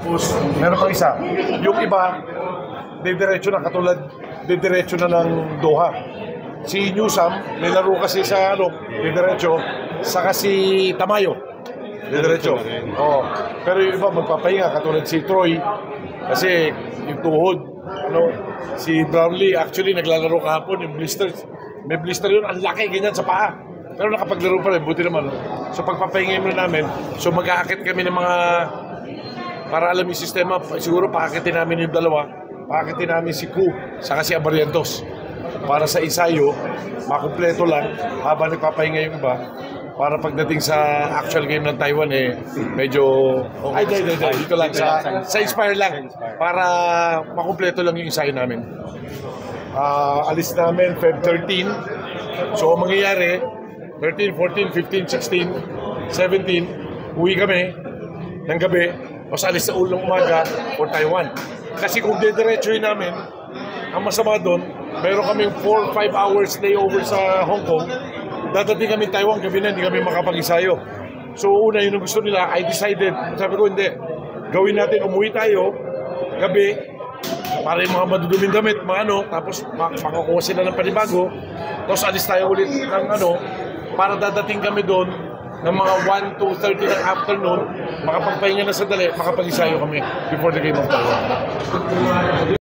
Tapos, meron pang isa. Yung iba, didiretso na katulad, didiretso na ng Doha. Si Newsam, may laro kasi sa didiretso, saka si Tamayo. Didiretso. Oo. Pero yung iba magpapahinga, katulad si Troy, kasi yung tuhod, si Brownlee, actually naglalaro kahapon, yung blisters. May blister yun, ang laki, ganyan sa paa. Pero nakapaglaro pa rin, buti naman. So pagpapahinga mo namin, so mag-aakit kami ng mga, para alam yung sistema, siguro paakitin namin yung dalawa, paakitin namin si Ku, saka si Abarientos. Para sa ensayo, makumpleto lang, habang nagpapahinga yung iba, para pagdating sa actual game ng Taiwan, medyo, dito lang, sa Inspire lang, para makumpleto lang yung ensayo namin. Alis namin Feb 13, so ang mangyayari, 13, 14, 15, 16, 17, uwi kami ng gabi, o sa alis sa ulong umaga for Taiwan. Kasi kung didiretsuhin namin, ang masama doon, mayroon kaming 4-5 hours layover sa Hong Kong, dadating kami Taiwan, gabi na, hindi kami makapag-isayo. So una, yun ang gusto nila, I decided, sabi ko hindi, gawin natin, umuwi tayo, gabi, para yung mga maduduming damit, tapos makakuha sila ng panibago, tapos alis tayo ulit ng para dadating kami doon ng mga 1 to 30 ng afternoon, makapagpahinga na sandali, makapag-isayo kami before the game of Taiwan.